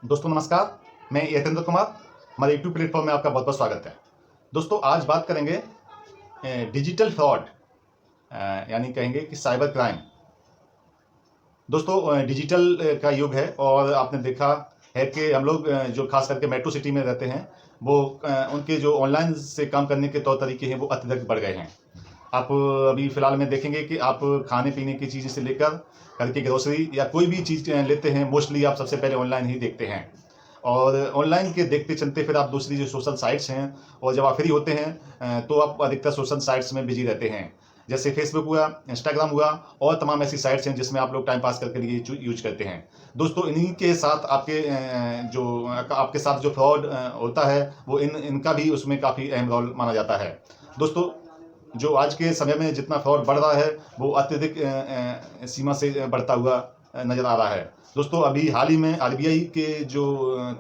दोस्तों नमस्कार, मैं यतेंद्र कुमार। हमारे यूट्यूब प्लेटफॉर्म में आपका बहुत बहुत स्वागत है। दोस्तों आज बात करेंगे डिजिटल फ्रॉड, यानी कहेंगे कि साइबर क्राइम। दोस्तों डिजिटल का युग है और आपने देखा है कि हम लोग जो खास करके मेट्रो सिटी में रहते हैं वो उनके जो ऑनलाइन से काम करने के तौर तरीके हैं वो अत्यधिक बढ़ गए हैं। आप अभी फ़िलहाल में देखेंगे कि आप खाने पीने की चीज़ से लेकर घर की ग्रोसरी या कोई भी चीज़ लेते हैं, मोस्टली आप सबसे पहले ऑनलाइन ही देखते हैं। और ऑनलाइन के देखते चलते फिर आप दूसरी जो सोशल साइट्स हैं, और जब आप फ्री होते हैं तो आप अधिकतर सोशल साइट्स में बिजी रहते हैं। जैसे फेसबुक हुआ, इंस्टाग्राम हुआ और तमाम ऐसी साइट्स हैं जिसमें आप लोग टाइम पास करके लिए यूज करते हैं। दोस्तों इन्हीं के साथ आपके साथ जो फ्रॉड होता है वो इनका भी उसमें काफ़ी अहम रोल माना जाता है। दोस्तों जो आज के समय में जितना फ्रॉड बढ़ रहा है वो अत्यधिक सीमा से बढ़ता हुआ नज़र आ रहा है। दोस्तों अभी हाल ही में आरबीआई के जो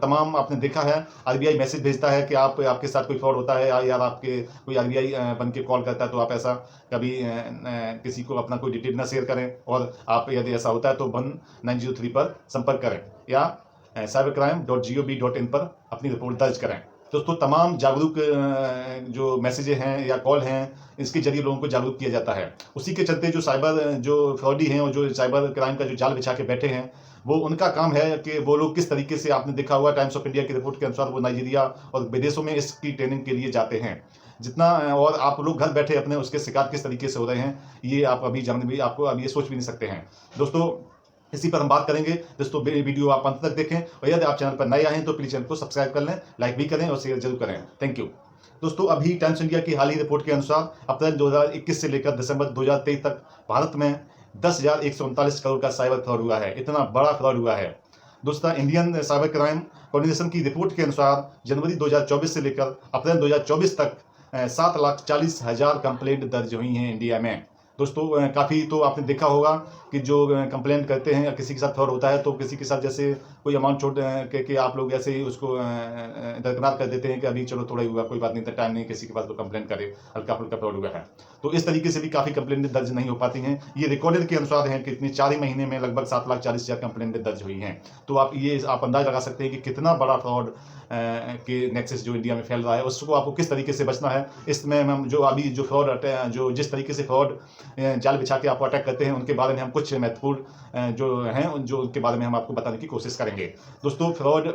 तमाम आपने देखा है, आरबीआई मैसेज भेजता है कि आपके साथ कोई फ्रॉड होता है या आपके कोई आरबीआई बन के कॉल करता है तो आप ऐसा कभी किसी को अपना कोई डिटेल ना शेयर करें, और आप यदि ऐसा होता है तो 1903 पर संपर्क करें या cybercrime.gov.in पर अपनी रिपोर्ट दर्ज करें। दोस्तों तमाम जागरूक जो मैसेजें हैं या कॉल हैं इसके जरिए लोगों को जागरूक किया जाता है। उसी के चलते जो फ्रॉडी हैं और जो साइबर क्राइम का जो जाल बिछा के बैठे हैं वो उनका काम है कि वो लोग किस तरीके से, आपने देखा हुआ टाइम्स ऑफ इंडिया की रिपोर्ट के अनुसार वो नाइजीरिया और विदेशों में इसकी ट्रेनिंग के लिए जाते हैं। जितना और आप लोग घर बैठे अपने उसके शिकार किस तरीके से हो रहे हैं ये आप अभी जान भी आपको अभी ये सोच भी नहीं सकते हैं। दोस्तों इसी पर हम बात करेंगे। दोस्तों वीडियो आप अंत तक देखें और यदि आप चैनल पर नए आए हैं तो प्लीज चैनल को सब्सक्राइब कर लें, लाइक भी करें और शेयर जरूर करें। Thank you. दोस्तों अभी टाइम्स इंडिया की हाल ही रिपोर्ट के अनुसार अप्रैल 2021 से लेकर दिसंबर 2023 तक भारत में 10,139 करोड़ का साइबर फ्रॉड हुआ है। इतना बड़ा फ्रॉड हुआ है। दोस्तों इंडियन साइबर क्राइम कोऑर्डिनेशन की रिपोर्ट के अनुसार जनवरी 2024 से लेकर अप्रैल 2024 तक 7,40,000 कंप्लेंट दर्ज हुई हैं इंडिया में। दोस्तों काफ़ी तो आपने देखा होगा कि जो कंप्लेंट करते हैं या किसी के साथ फ्रॉड होता है तो किसी के साथ जैसे कोई अमाउंट छोड़ के आप लोग ऐसे ही उसको दरकिनार कर देते हैं कि अभी चलो थोड़ा ही हुआ, कोई बात नहीं, तो टाइम नहीं किसी के पास तो कंप्लेंट करे, हल्का फुल्का फ्रॉड हुआ है। तो इस तरीके से भी काफ़ी कंप्लेंट दर्ज नहीं हो पाती हैं। ये रिकॉर्डेड के अनुसार हैं कि इतने 4 ही महीने में लगभग 7,40,000 कंप्लेंट दर्ज हुई हैं। तो आप अंदाज लगा सकते हैं कि कितना बड़ा फ्रॉड के नेक्सस जो इंडिया में फैल रहा है उसको आपको किस तरीके से बचना है। इसमें हम जो जिस तरीके से फ्रॉड जाल बिछा के आपको अटैक करते हैं उनके बारे में हम कुछ महत्वपूर्ण जो हैं जो उनके बारे में हम आपको बताने की कोशिश करेंगे। दोस्तों फ्रॉड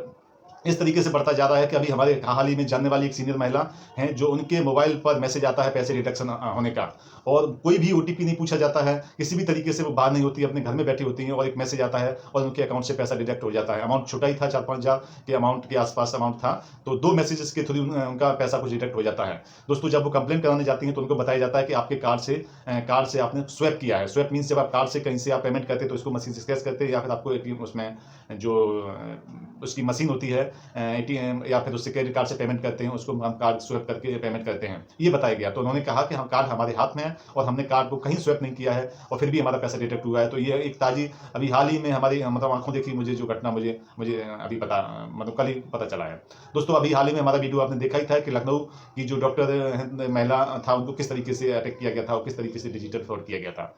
इस तरीके से बढ़ता जा रहा है कि अभी हमारे हाल ही में जानने वाली एक सीनियर महिला हैं जो उनके मोबाइल पर मैसेज आता है पैसे डिडक्शन होने का, और कोई भी ओटीपी नहीं पूछा जाता है, किसी भी तरीके से वो बाहर नहीं होती, अपने घर में बैठी होती हैं और एक मैसेज आता है और उनके अकाउंट से पैसा डिडक्ट हो जाता है। अमाउंट छोटा ही था, 4-5 हज़ार के अमाउंट के आसपास अमाउंट था, तो 2 मैसेजेस के थ्रू उनका पैसा कुछ डिडक्ट हो जाता है। दोस्तों जब वो कंप्लेन कराने जाती हैं तो उनको बताया जाता है कि आपके कार्ड से आपने स्वैप किया है। स्वैप मीन्स जब आप कार्ड से कहीं से आप पेमेंट करते हैं तो उसको मशीन से स्क्रैच करते हैं या फिर आपको एटीएम उसमें जो उसकी मशीन होती है एटीएम या फिर उससे क्रेडिट कार्ड से पेमेंट करते हैं, उसको हम कार्ड स्वैप करके पेमेंट करते हैं, ये बताया गया। तो उन्होंने कहा कि हम कार्ड हमारे हाथ में है और हमने कार्ड को कहीं स्वैप नहीं किया है और फिर भी हमारा पैसा डिडक्ट हुआ है। तो ये एक ताजी अभी हाल ही में हमारी मतलब आंखों देखी मुझे जो घटना मुझे मुझे अभी पता मतलब कल ही पता चला है। दोस्तों अभी हाल ही में हमारा वीडियो आपने देखा ही था कि लखनऊ की जो डॉक्टर महिला था उनको किस तरीके से अटैक किया गया था और किस तरीके से डिजिटल फ्रॉड किया गया था।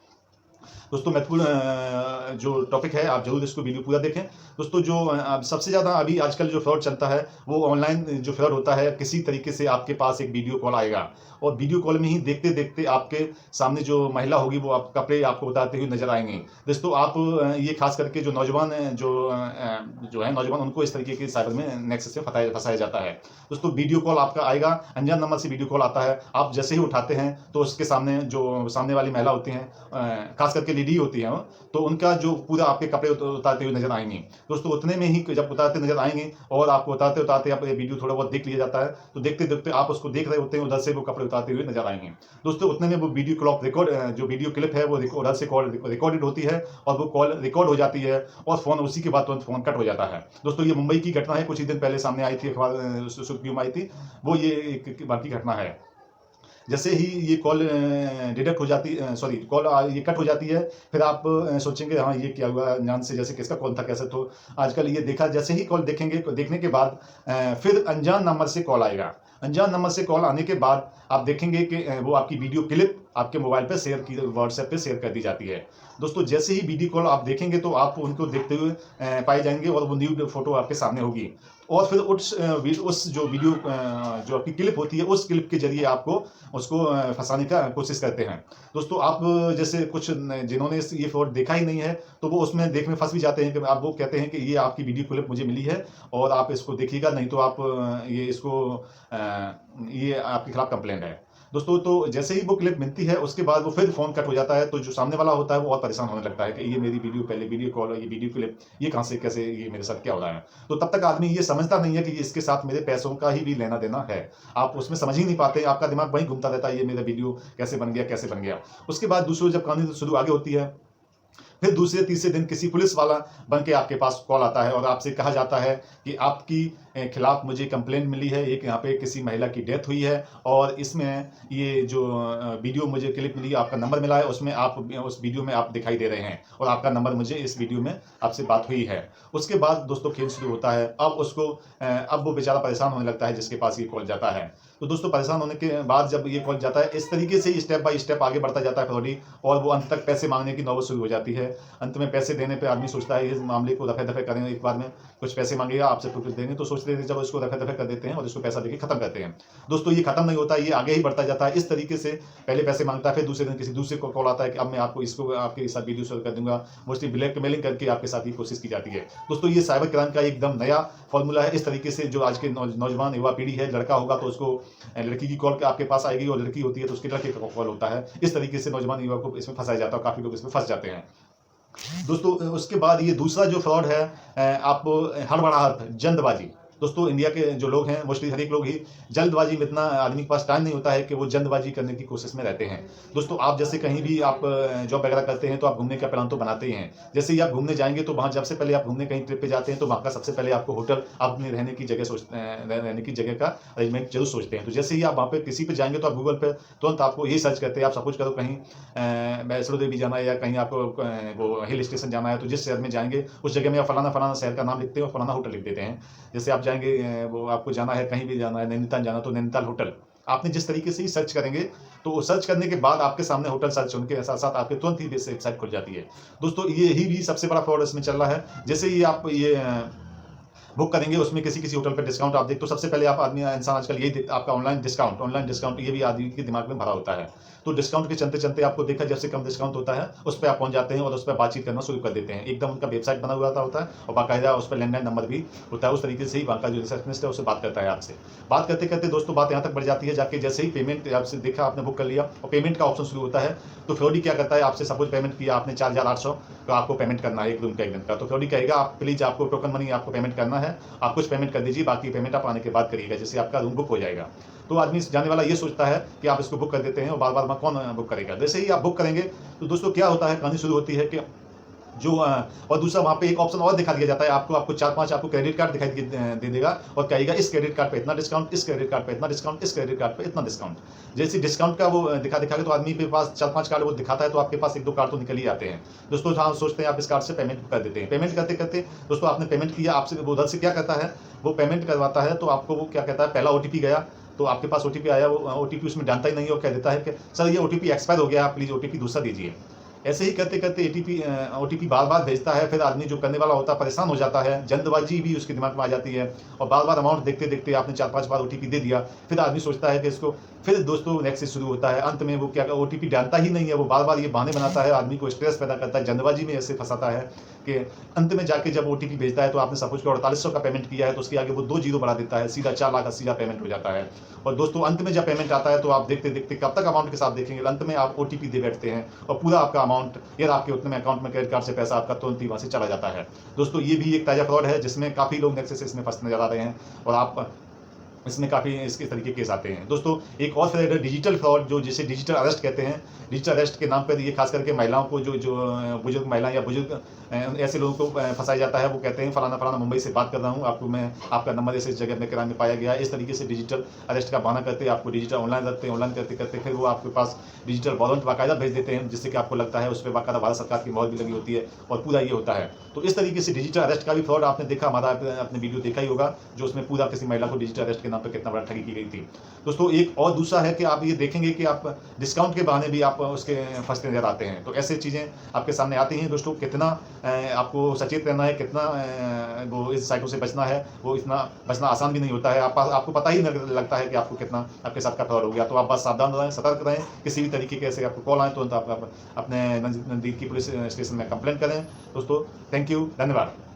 दोस्तों महत्वपूर्ण जो टॉपिक है आप जरूर इसको वीडियो पूरा देखें। दोस्तों जो सबसे ज़्यादा अभी आजकल जो फ्रॉड चलता है वो ऑनलाइन जो फ्रॉड होता है, किसी तरीके से आपके पास एक वीडियो कॉल आएगा और वीडियो कॉल में ही देखते देखते आपके सामने जो महिला होगी वो आप कपड़े आपको बताते हुए नजर आएंगे। दोस्तों आप ये खास करके जो नौजवान है नौजवान उनको इस तरीके के साइबर में नेक्सस से फंसाया जाता है। दोस्तों वीडियो कॉल आपका आएगा, अनजान नंबर से वीडियो कॉल आता है, आप जैसे ही उठाते हैं तो उसके सामने जो सामने वाली महिला होती हैं, खास करके लेडी होती हैं, तो उनका जो पूरा आपके कपड़े उतारते हुए नजर आएंगे। दोस्तों उतने में ही जब उतारते नजर आएंगे और आपको उतारते उतारते आप वीडियो थोड़ा बहुत देख लिया जाता है तो देखते देखते आप उसको देख रहे होते हैं, उधर से वो कपड़े उतारते हुए नजर आएंगे। दोस्तों उतने में वो वीडियो क्लिप है वो उधर से कॉल रिकॉर्डेड होती है और वो कॉल रिकॉर्ड हो जाती है और फोन उसी के बाद तुरंत फोन कट हो जाता है। दोस्तों ये मुंबई की घटना है, कुछ ही दिन पहले सामने आई थी, अखबार सुर्खियों में आई थी, वो ये एक बाकी घटना है। जैसे ही ये कॉल डिडक्ट हो जाती सॉरी कॉल ये कट हो जाती है, फिर आप सोचेंगे हाँ ये क्या हुआ, अनजान से जैसे किसका कॉल था कैसे। तो आजकल ये देखा, जैसे ही कॉल देखेंगे, देखने के बाद फिर अनजान नंबर से कॉल आएगा। अनजान नंबर से कॉल आने के बाद आप देखेंगे कि वो आपकी वीडियो क्लिप आपके मोबाइल पे शेयर की, व्हाट्सएप पे शेयर कर दी जाती है। दोस्तों जैसे ही वीडियो कॉल आप देखेंगे तो आप उनको देखते हुए पाए जाएंगे और वो न्यू फोटो आपके सामने होगी, और फिर उस जो वीडियो जो आपकी क्लिप होती है उस क्लिप के जरिए आपको उसको फंसाने का कोशिश करते हैं। दोस्तों आप जैसे कुछ जिन्होंने ये फ्रॉड देखा ही नहीं है तो वो उसमें देखने फंस भी जाते हैं कि आप वो कहते हैं कि ये आपकी वीडियो क्लिप मुझे मिली है और आप इसको देखिएगा, नहीं तो आप ये आपके खिलाफ कंप्लेंट है। दोस्तों तो जैसे ही वो क्लिप मिलती है उसके बाद वो फिर फोन कट हो जाता है, तो जो सामने वाला होता है वो और परेशान होने लगता है कि ये मेरी वीडियो, पहले वीडियो कॉल, ये वीडियो क्लिप, ये कहां से, कैसे, ये मेरे साथ क्या हो रहा है। तो तब तक आदमी ये समझता नहीं है कि इसके साथ मेरे पैसों का ही भी लेना देना है। आप उसमें समझ ही नहीं पाते, आपका दिमाग वहीं घूमता रहता है, ये मेरा वीडियो कैसे बन गया, कैसे बन गया। उसके बाद दूसरी जब कहानी शुरू आगे होती है, फिर दूसरे तीसरे दिन किसी पुलिस वाला बन के आपके पास कॉल आता है और आपसे कहा जाता है कि आपकी खिलाफ मुझे कंप्लेंट मिली है, एक यहाँ पे किसी महिला की डेथ हुई है और इसमें ये जो वीडियो मुझे क्लिप मिली, आपका नंबर मिला है, उसमें आप उस वीडियो में आप दिखाई दे रहे हैं और आपका नंबर मुझे इस वीडियो में आपसे बात हुई है। उसके बाद दोस्तों खेल शुरू होता है। अब वो बेचारा परेशान होने लगता है जिसके पास ये कॉल जाता है। तो दोस्तों परेशान होने के बाद जब ये कॉल जाता है, इस तरीके से स्टेप बाय स्टेप आगे बढ़ता जाता है फ्रॉडी, और वो अंत तक पैसे मांगने की नौबत शुरू हो जाती है। अंत में पैसे देने पे आदमी सोचता है इस मामले को रफे दफे करें, एक बार में कुछ पैसे मांगेगा आपसे तो कुछ देंगे, तो सोचते हैं जब उसको रफे दफे कर देते हैं और इसको पैसा देके खत्म करते हैं। दोस्तों ये खत्म नहीं होता, ये आगे ही बढ़ता जाता है। इस तरीके से पहले पैसे मांगता है, फिर दूसरे दिन किसी दूसरे को कॉल आता है कि अब मैं आपको इसको आपके साथ वीडियो शेयर कर दूंगा, मोस्टली ब्लैकमेलिंग करके आपके साथ ही कोशिश की जाती है। दोस्तों ये साइबर क्राइम का एकदम नया फॉर्मूला है। इस तरीके से जो आज के नौजवान युवा पीढ़ी है, लड़का होगा तो उसको लड़की की कॉल आपके पास आएगी, और लड़की होती है तो उसके लड़के का कॉल होता है। इस तरीके से नौजवान युवा को इसमें फंसाया जाता है, काफी लोग इसमें फंस जाते हैं। दोस्तों उसके बाद ये दूसरा जो फ्रॉड है, आप हड़बड़ाहट, जल्दबाजी। दोस्तों इंडिया के जो लोग हैं मोस्टली हर एक लोग ही जल्दबाजी में, इतना आदमी के पास टाइम नहीं होता है कि वो जल्दबाजी करने की कोशिश में रहते हैं। दोस्तों आप जैसे कहीं भी आप जॉब वगैरह करते हैं तो आप घूमने का प्लान तो बनाते ही हैं। जैसे ही आप घूमने जाएंगे तो वहाँ जब से पहले आप घूमने कहीं ट्रिप पे जाते हैं तो वहाँ का सबसे पहले आपको होटल, आप अपने रहने की जगह रहने की जगह का अरेंजमेंट जरूर सोचते हैं। तो जैसे ही आप वहाँ पे किसी पे जाएंगे तो आप गूगल पे तुरंत आपको ये सर्च करते हैं। आप सपोज करो कहीं वैष्णो देवी जाना है या कहीं आपको वो हिल स्टेशन जाना है, तो जिस शहर में जाएंगे उस जगह में आप फलाना फलाना शहर का नाम लिखते हैं और फलाना होटल लिख देते हैं। जैसे आप जाएंगे, वो आपको जाना है, कहीं भी जाना है, नैनीताल जाना, तो नैनीताल होटल आपने जिस तरीके से ही सर्च करेंगे तो सर्च करने के बाद आपके सामने होटल सर्च होने के साथ साथ आपके तुरंत ही वेबसाइट खुल जाती है। दोस्तों ये ही भी सबसे बड़ा फ्रॉड इसमें चल रहा है। जैसे ही आप ये बुक करेंगे उसमें किसी होटल पे डिस्काउंट आप देख, तो सबसे पहले आप आदमी इंसान आजकल यही देखता, आपका ऑनलाइन डिस्काउंट ये भी आदमी के दिमाग में भरा होता है। तो डिस्काउंट के चलते चलते आपको देखा जब से कम डिस्काउंट होता है उस पर आप पहुंच जाते हैं और उस पर बातचीत करना शुरू कर देते हैं। एकदम उनका वेबसाइट बना हुआ होता है और बाकायदा उस पर लैंडलाइन नंबर भी होता है। उस तरीके से ही वहाँ का जो रिसेप्शनिस्ट है उससे बात करता है आपसे। बात करते करते दोस्तों बात यहाँ तक बढ़ जाती है, जाके जैसे ही पेमेंट आपसे देखा, आपने बुक कर लिया और पेमेंट का ऑप्शन शुरू होता है, तो फ्रॉडी क्या करता है, आपसे सपोज पेमेंट किया आपने 4800 का, आपको पेमेंट करना है एक रूम का, एक दिन का। तो फ्रॉडी कहेगा आप प्लीज, आपको टोकन मनी आपको पेमेंट करना है, आप कुछ पेमेंट कर दीजिए, बाकी पेमेंट आप आने के बाद करिएगा, जिससे आपका रूम बुक हो जाएगा। तो आदमी जाने वाला ये सोचता है कि आप इसको बुक कर देते हैं और बार बार कौन बुक करेगा। जैसे ही आप बुक करेंगे तो दोस्तों क्या होता है, कहानी शुरू होती है कि जो और दूसरा वहाँ पे एक ऑप्शन और दिखा दिया जाता है आपको 4-5 आपको क्रेडिट कार्ड दिखाई दे देगा और कहेगा इस क्रेडिट कार्ड पे इतना डिस्काउंट, इस क्रेडिट कार्ड पे इतना डिस्काउंट, इस क्रेडिट कार्ड पे इतना डिस्काउंट। जैसे डिस्काउंट का वो दिखा के तो आदमी के पास 4-5 कार्ड वो दिखाता है, तो आपके पास 1-2 कार्ड तो निकल ही आते हैं। दोस्तों हाँ सोचते हैं आप इस कार्ड से पेमेंट कर देते हैं। पेमेंट करते करते दोस्तों आपने पेमेंट किया, आपसे वो उधर से क्या करता है, वो पेमेंट करवाता है तो आपको वो क्या कहता है, पहला OTP गया, तो आपके पास OTP आया, वो OTP उसमें जानता ही नहीं है और कह देता है कि सर ये OTP एक्सपायर हो गया, आप प्लीज OTP दूसरा दीजिए। ऐसे ही करते करते OTP बार बार भेजता है। फिर आदमी जो करने वाला होता है परेशान हो जाता है, जल्दबाजी भी उसके दिमाग में आ जाती है और बार बार अमाउंट देखते देखते आपने 4-5 बार OTP दे दिया। फिर आदमी सोचता है कि इसको, फिर दोस्तों नेक्स्ट शुरू होता है। अंत में वो क्या OTP जानता ही नहीं है, वो बार बार ये बहाने बनाता है, आदमी को स्ट्रेस पैदा करता है, जल्दबाजी में ऐसे फंसाता है कि अंत में जाके जब OTP भेजता है तो आपने सपोज को 4800 का पेमेंट किया है तो उसके आगे वो 2 जीरो बढ़ा देता है, सीधा 4,80,000 पेमेंट हो जाता है। और दोस्तों अंत में जब पेमेंट आता है तो आप देखते देखते कब तक अमाउंट के साथ देखेंगे, अंत में आप OTP दे बैठते हैं और पूरा आपका अमाउंट यार आपके उतने में अकाउंट में क्रेडिट कार्ड से पैसा आपका तुरंत ही वहां से चला जाता है। दोस्तों ये भी एक ताजा फ्रॉड है जिसमें काफी लोग नेक्सस इसमें फंसते नजर आ रहे हैं और आप इसमें काफ़ी इसके तरीके केस आते हैं। दोस्तों एक और फ्रॉड है डिजिटल फ्रॉड, जो जिसे डिजिटल अरेस्ट कहते हैं। डिजिटल अरेस्ट के नाम पर ये खास करके महिलाओं को, जो बुजुर्ग महिलाएं या बुजुर्ग ऐसे लोगों को फंसाया जाता है। वो कहते हैं फलाना फलाना मुंबई से बात कर रहा हूँ, आपको मैं आपका नंबर इस जगह में किराए में पाया गया। इस तरीके से डिजिटल अरेस्ट का बहाना करते हैं, आपको डिजिटल ऑनलाइन रखते हैं, ऑनलाइन करते करते फिर वो आपके पास डिजिटल वारंट बाकायदा भेज देते हैं, जिससे कि आपको लगता है उस पर बाकायदा भारत सरकार की मोहर भी लगी होती है और पूरा ये होता है। तो इस तरीके से डिजिटल अरेस्ट का भी फ्रॉड आपने देखा, हमारा आपने वीडियो देखा ही होगा, जो उसमें पूरा किसी महिला को डिजिटल अरेस्ट के नाम पर कितना बड़ा ठगी की गई थी। दोस्तों एक और दूसरा है कि आप ये देखेंगे कि आप डिस्काउंट के बहाने भी आप उसके फंसते नजर आते हैं। तो ऐसे चीज़ें आपके सामने आती हैं दोस्तों। कितना आपको सचेत रहना है, कितना वो इस साइटों से बचना है, वो इतना बचना आसान भी नहीं होता है। आपको पता ही नहीं लगता है कि आपको कितना आपके साथ का फ्रॉड हो गया। तो आप बस सावधान रहें, सतर्क रहें। किसी भी तरीके के ऐसे आपको कॉल आए तुरंत आप अपने नज़दीकी पुलिस स्टेशन में कंप्लेंट करें। दोस्तों थैंक यू, धन्यवाद।